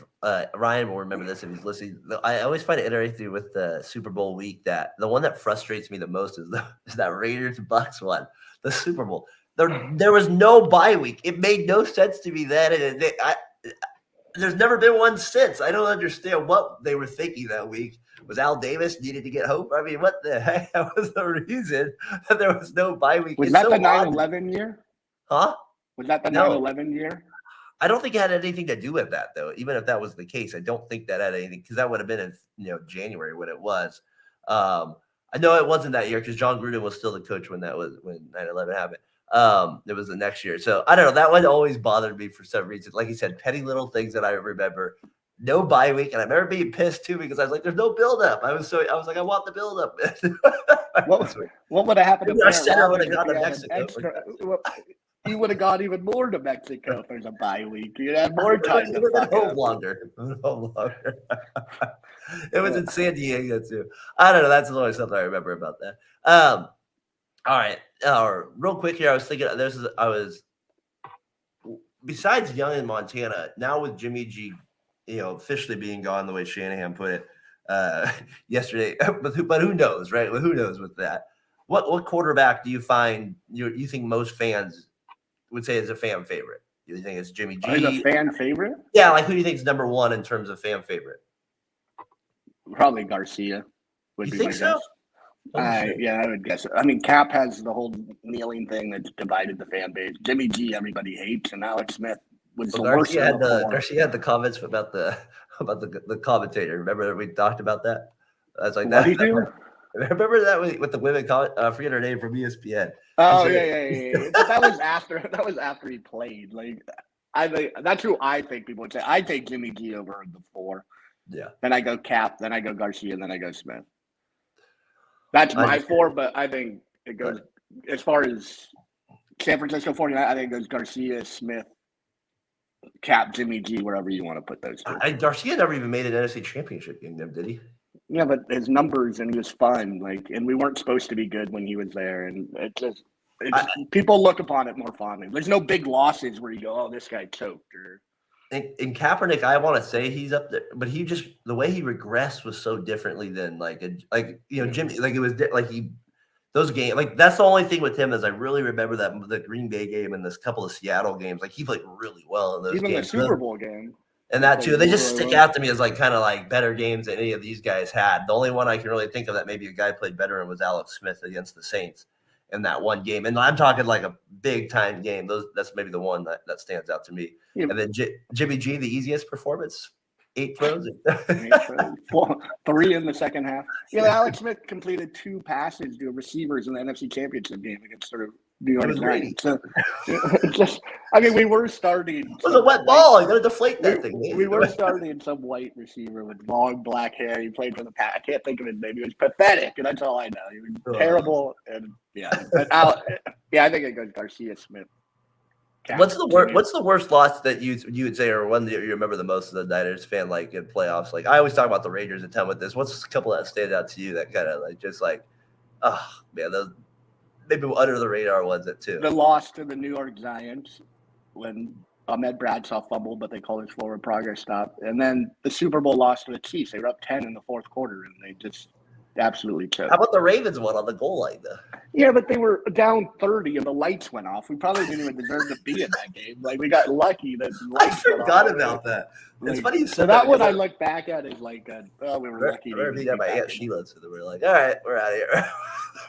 Ryan will remember this if he's listening. I always find it interesting with the Super Bowl week that the one that frustrates me the most is that Raiders Bucks one, the Super Bowl. There was no bye week. It made no sense to me then, and there's never been one since. I don't understand what they were thinking that week. Was Al Davis needed to get hope? I mean, what the heck? That was the reason that there was no bye week. Was that the 9/11 year? Huh? Was that the 9/11 year? I don't think it had anything to do with that, though. Even if that was the case, I don't think that had anything, because that would have been in January when it was. I know it wasn't that year because John Gruden was still the coach when 9/11 happened. It was the next year. So I don't know. That one always bothered me for some reason. Like you said, petty little things that I remember. No bye week, and I remember being pissed too because I was like, "There's no buildup." I was like, "I want the buildup." What would have happened if our center would have gone to Mexico? You would have gone even more to Mexico if there's a bye week. You'd have more time to fuck up. Longer. It was in San Diego too. I don't know. That's always something I remember about that. All right. Real quick here, I was thinking. Besides Young in Montana, now with Jimmy G, officially being gone the way Shanahan put it yesterday. But who knows, right? Who knows with that? What quarterback do you find you think most fans would say is a fan favorite? Do you think it's Jimmy G? Is a fan favorite? Yeah, like who do you think is number one in terms of fan favorite? Probably Garcia. You think so? Yeah, I would guess. I mean, Cap has the whole kneeling thing that's divided the fan base. Jimmy G, everybody hates, and Alex Smith was the worst. Garcia had the comments about the commentator. Remember that we talked about that? I was like, what did he do? Remember that with the women? Forget her name from ESPN. Oh yeah. But that was after he played. Like I think that's who I think people would say. I take Jimmy G over the 4. Yeah. Then I go Cap. Then I go Garcia. Then I go Smith. That's my 4. But I think it goes as far as San Francisco 49. I think it goes Garcia, Smith, Cap, Jimmy G, wherever you want to put those two. Garcia never even made an NFC Championship game, did he? Yeah, but his numbers and he was fun. Like, and we weren't supposed to be good when he was there, and people look upon it more fondly. There's no big losses where you go, "Oh, this guy choked." Or in Kaepernick, I want to say he's up there, but he just the way he regressed was so differently than Jimmy. Like it was those games. Like that's the only thing with him is I really remember that the Green Bay game and this couple of Seattle games. Like he played really well in those games. Even the Super Bowl game. And that too, they just stick out to me as kind of better games than any of these guys had. The only one I can really think of that maybe a guy played better in was Alex Smith against the Saints in that one game. And I'm talking like a big time game. That's maybe the one that stands out to me. Yeah. And then Jimmy G, the easiest performance, 8 throws. 3 in the second half. Yeah, Alex Smith completed 2 passes to receivers in the NFC Championship game against sort of New York Giants. So, we were starting. It was a wet ball. You got to deflate that thing. We were starting some white receiber with long black hair. He played for the Pack. I can't think of his name. He was pathetic, and that's all I know. He was terrible. And I think it goes Garcia, Smith. What's the worst loss that you would say, or one that you remember the most as a Niners fan, like in playoffs? Like I always talk about the Raiders a ton with this. What's a couple that stand out to you that kind of oh man, those maybe under the radar ones that too. The loss to the New York Giants when Ahmed Bradshaw fumbled, but they called his forward progress stop, and then the Super Bowl loss to the Chiefs. They were up 10 in the fourth quarter, and they just absolutely choked. How about the Ravens one on the goal line though? Yeah, but they were down 30 and the lights went off. We probably didn't even deserve to be in that game. Like we got lucky that I forgot about that. It's funny you said so that one I look back at is we were lucky. We were beat out by Aunt Sheila, so we're like, all right, we're out of here.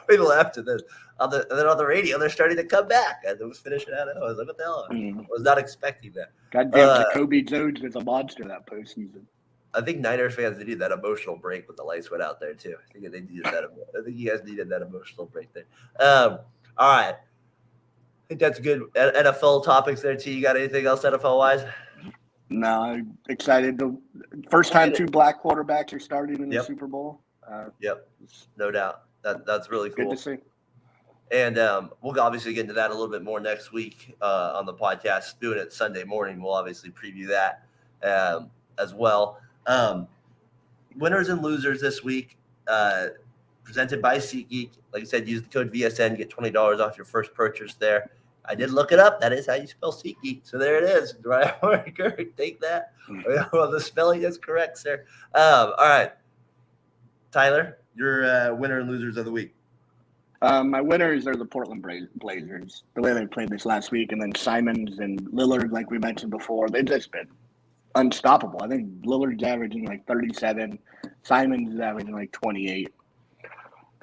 We left, and then on the radio they're starting to come back. And it was finishing out. I was like, what the hell? I was not expecting that. Goddamn, Jacoby Jones was a monster that postseason. I think Niners fans needed that emotional break when the lights went out there too. I think they needed that. I think you guys needed that emotional break there. All right. I think that's good. NFL topics there, T. You got anything else NFL wise? No, I'm excited. First time 2 black quarterbacks are starting in the Super Bowl. Yep, no doubt. That's really cool. Good to see. And we'll obviously get into that a little bit more next week on the podcast. Doing it Sunday morning, we'll obviously preview that as well. Winners and losers this week, presented by SeatGeek. Like I said, use the code VSN, get $20 off your first purchase there. I did look it up. That is how you spell SeatGeek. So there it is. Right? Take that. Well, the spelling is correct, sir. All right. Tyler, your winner and losers of the week. My winners are the Portland Blazers, the way they played this last week. And then Simons and Lillard, like we mentioned before, they've just been unstoppable. I think Lillard's averaging 37. Simons is averaging 28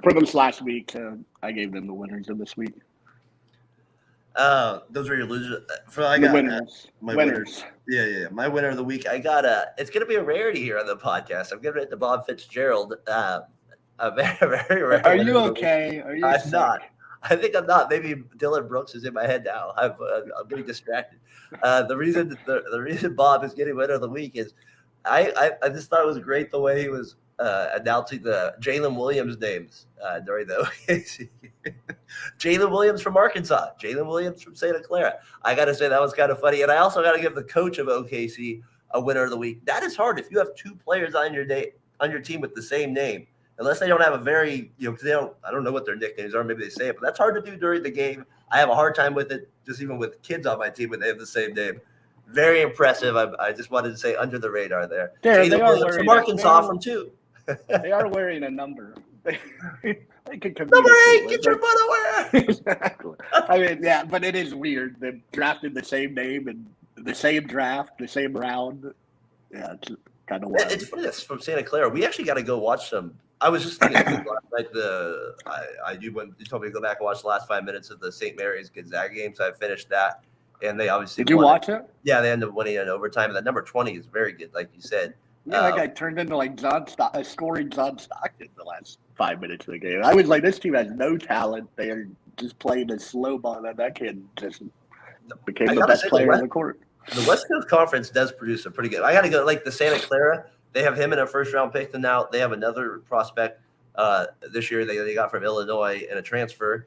for this last week. So I gave them the winners of this week. Those are your losers. Winners. Winners. Yeah. My winner of the week. I got it's going to be a rarity here on the podcast. I'm giving it to Bob Fitzgerald. A very, very rare. Are you okay? Are you? I'm not. I think I'm not. Maybe Dylan Brooks is in my head now. I'm getting distracted. The reason Bob is getting winner of the week is I just thought it was great the way he was announcing the Jalen Williams names during the OKC. Jalen Williams from Arkansas. Jalen Williams from Santa Clara. I got to say that was kind of funny. And I also got to give the coach of OKC a winner of the week. That is hard if you have 2 players on your team with the same name. Unless they don't have a very, because I don't know what their nicknames are. Maybe they say it, but that's hard to do during the game. I have a hard time with it, just even with kids on my team when they have the same name. Very impressive. I just wanted to say under the radar there. They are from Arkansas from 2. They are wearing a number. They can number 8, get your butt away. Exactly. But it is weird. They drafted the same name and the same draft, the same round. Yeah, it's kind of wild. It's funny that's from Santa Clara. We actually got to go watch some. I was just thinking last night. When you told me to go back and watch the last 5 minutes of the St. Mary's Gonzaga game, so I finished that, and they obviously did you watch it? Yeah, they ended up winning in overtime. And that number 20 is very good, like you said. Yeah, that guy turned into like scoring John Stockton the last 5 minutes of the game. I was like, this team has no talent. They are just playing a slow ball, and that kid just became the best player on the court. The West Coast Conference does produce a pretty good. I got to go like the Santa Clara. They have him in a first-round pick, and now they have another prospect this year they got from Illinois in a transfer.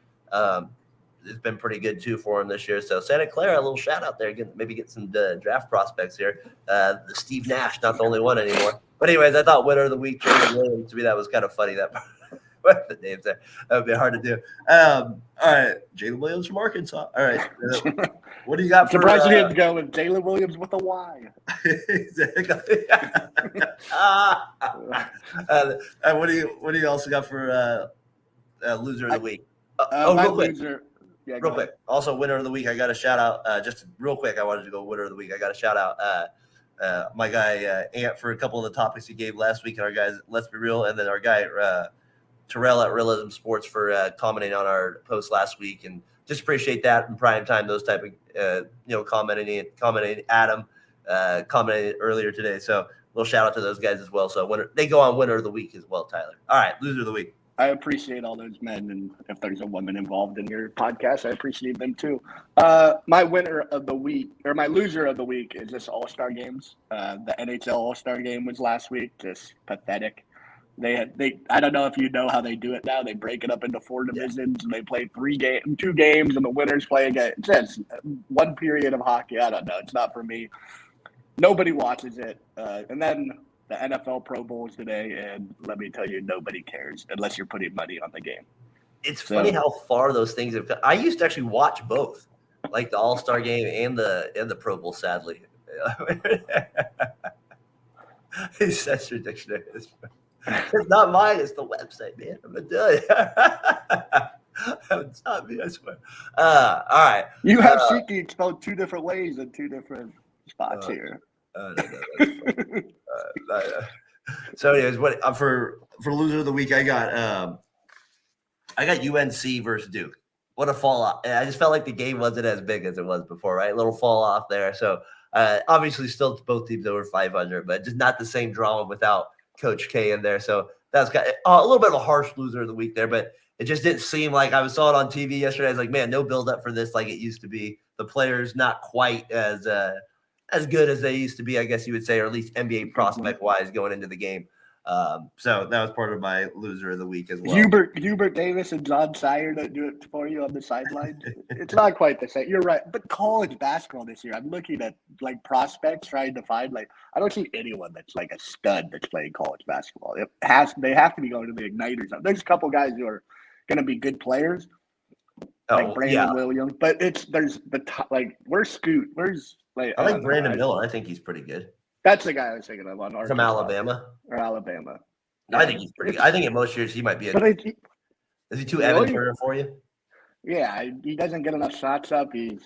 It's been pretty good too for him this year. So Santa Clara, a little shout out there. Maybe get some draft prospects here. Steve Nash, not the only one anymore. But anyways, I thought winner of the week, Jalen Williams. To me, that was kind of funny. That what the names there. That would be hard to do. All right, Jalen Williams from Arkansas. All right, what do you got? Surprised you didn't go with Jalen Williams with a Y. Exactly. What do you also got for loser of the week? Real quick. Real quick. Also, winner of the week. I got a shout out. Just real quick, I wanted to go winner of the week. I got a shout out. My guy Ant for a couple of the topics he gave last week, and our guys Let's Be Real, and then our guy Terrell at Realism Sports for commenting on our post last week, and just appreciate that in prime time. Those type of commenting Adam commented earlier today. So a little shout out to those guys as well. So they go on winner of the week as well, Tyler. All right, loser of the week. I appreciate all those men, and if there's a woman involved in your podcast, I appreciate them too. My winner of the week, or my loser of the week, is this All-Star games. The NHL All-Star game was last week. Just pathetic. I don't know if you know how they do it now. They break it up into 4 divisions, and they play 2 games, and the winners play again. It's just one period of hockey. I don't know. It's not for me. Nobody watches it. And then the NFL Pro Bowls today, and let me tell you, nobody cares unless you're putting money on the game. It's funny how far those things have come. I used to actually watch both, like the All-Star game and the Pro Bowl, sadly. It's such a dictionary. It's not mine, it's the website, man. I'm going to tell you. It's not me, I swear. All right. You have SeatGeek spelled 2 different ways in 2 different spots here. So anyways, what for loser of the week, I got UNC versus Duke. What a fall off. I just felt like the game wasn't as big as it was before, right? A little fall off there. So obviously still both teams over 500, but just not the same drama without Coach K in there. So that's got a little bit of a harsh loser of the week there, but it just didn't seem like I saw it on TV yesterday. I was like, man, no build up for this like it used to be. The players not quite as good as they used to be, I guess you would say, or at least NBA prospect wise going into the game. So that was part of my loser of the week as well. Hubert Davis and John Sire don't do it for you on the sideline. It's not quite the same. You're right. But college basketball this year, I'm looking at like prospects trying to find I don't see anyone that's like a stud that's playing college basketball. They have to be going to the Igniters. There's a couple guys who are going to be good players, like Brandon Williams. But where's Scoot? I like Brandon Miller. I think he's pretty good. That's the guy I was thinking of on Arkansas. From Alabama? Or Alabama. Yeah. I think he's pretty good. I think in most years he might be is he too Evan Turner for you? Yeah, he doesn't get enough shots up. He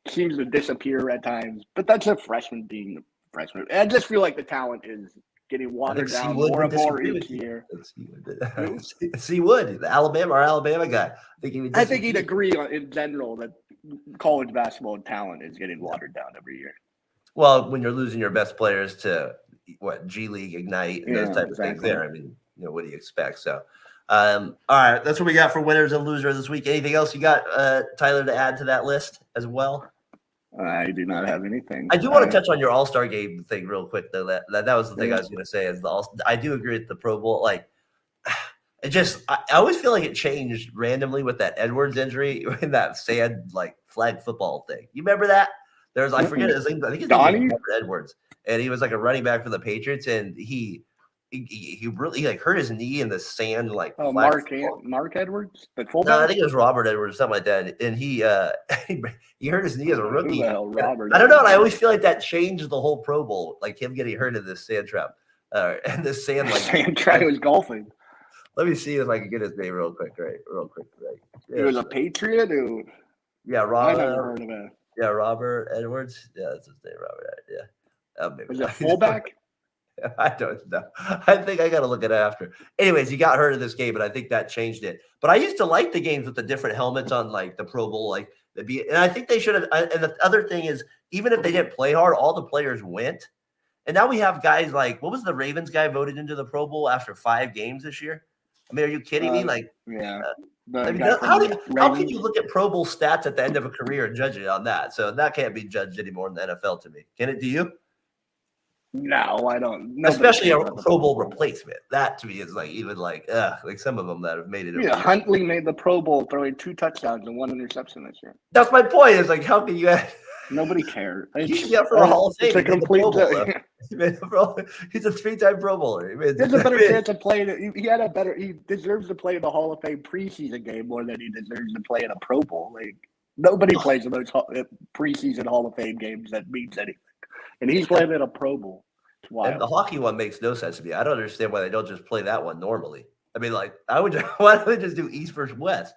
seems to disappear at times. But that's a freshman being a freshman. I just feel like the talent is getting watered down more and more each year. Seawood, the Alabama guy. I think he'd agree in general that college basketball talent is getting watered down every year. Well, when you're losing your best players to G League, Ignite, and those type of things there, I mean, what do you expect? So, all right, that's what we got for winners and losers this week. Anything else you got, Tyler, to add to that list as well? I do not have anything. I do want to touch on your All-Star game thing real quick, though. That was the thing I was going to say. I do agree with the Pro Bowl. I always feel like it changed randomly with that Edwards injury in that sand flag football thing. You remember that? I forget his name. I think his name was Edwards, and he was like a running back for the Patriots, and he really hurt his knee in the sand. Mark Edwards, the fullback. No, I think it was Robert Edwards, something like that, and he hurt his knee as a rookie. Who the hell, Robert? I don't know, and I always feel like that changed the whole Pro Bowl, like him getting hurt in this sand trap, and this sand sand trap was golfing. Let me see if I can get his name real quick. He was a Patriot, Robert. I never heard of it. Yeah, Robert Edwards. Yeah, that's his name, Robert. Yeah. Was it fullback? I don't know. I think I got to look it after. Anyways, he got hurt in this game, and I think that changed it. But I used to like the games with the different helmets on, the Pro Bowl, and I think they should have. And the other thing is, even if they didn't play hard, all the players went, And now we have guys like, what was the Ravens guy voted into the Pro Bowl after 5 games this year? I mean, are you kidding me? Like, yeah. I mean, how can you look at Pro Bowl stats at the end of a career and judge it on that? So that can't be judged anymore in the NFL to me. Can it? Do you? No, I don't. Especially a Pro Bowl replacement. That to me is like some of them that have made it. Yeah, Huntley made the Pro Bowl throwing 2 touchdowns and 1 interception this year. That's my point. Is like, how can you? Nobody cares. He should be up for the Hall of Fame. It's a complete. He's a 3-time Pro Bowler. He has a better chance of playing. He deserves to play in the Hall of Fame preseason game more than he deserves to play in a Pro Bowl. Like nobody plays in those preseason Hall of Fame games that means anything. And he's playing in a Pro Bowl. It's wild. And the hockey one makes no sense to me. I don't understand why they don't just play that one normally. I mean, like, why don't they just do East versus West?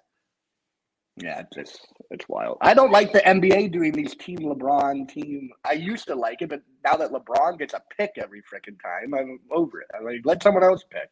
Yeah, it's wild. I don't like the NBA doing these team LeBron team. I used to like it, but now that LeBron gets a pick every freaking time, I'm over it. I'm like, let someone else pick.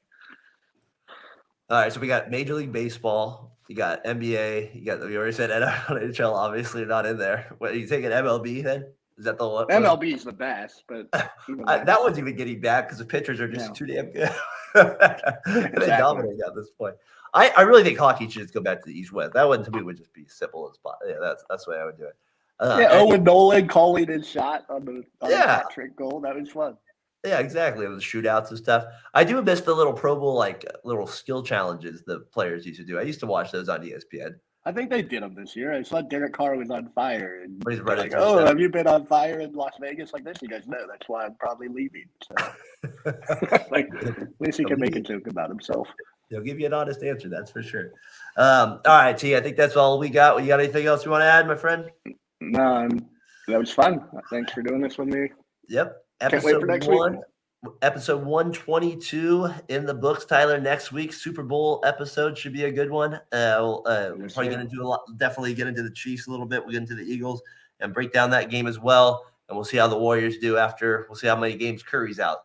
All right, so we got Major League Baseball, you got NBA, we already said NHL, obviously not in there. What are you taking MLB then? Is that the one? MLB is the best, but that one's even getting back because the pitchers are just too damn good. They dominate at this point. I really think hockey should just go back to the East-West. That one to me would just be simple as possible. Yeah, that's the way I would do it. Owen Nolan calling his shot on the hat-trick goal. That was fun. Yeah, exactly. The shootouts and stuff. I do miss the little Pro Bowl, like little skill challenges the players used to do. I used to watch those on ESPN. I think they did them this year. I saw Derek Carr was on fire. And he's running like, oh, have you been on fire in Las Vegas like this? You guys know that's why I'm probably leaving. So. Like, at least he can make a joke about himself. He'll give you an honest answer, that's for sure. All right, T, I think that's all we got. You got anything else you want to add, my friend? No, that was fun. Thanks for doing this with me. Yep. Can't wait for next week. Episode 122 in the books, Tyler. Next week, Super Bowl episode should be a good one. We'll probably get into definitely get into the Chiefs a little bit. We'll get into the Eagles and break down that game as well. And we'll see how the Warriors do after. We'll see how many games Curry's out.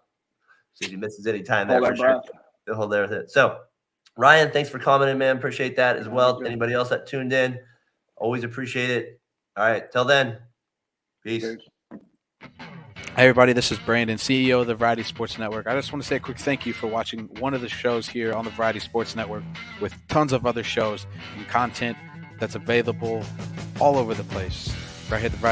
See if he misses any time there for sure. They'll hold there with it. So, Ryan, thanks for commenting, man. Appreciate that as well. Anybody else that tuned in, always appreciate it. All right, till then, peace. Hey everybody, this is Brandon, CEO of the Variety Sports Network. I just want to say a quick thank you for watching one of the shows here on the Variety Sports Network with tons of other shows and content that's available all over the place. Right here at the Variety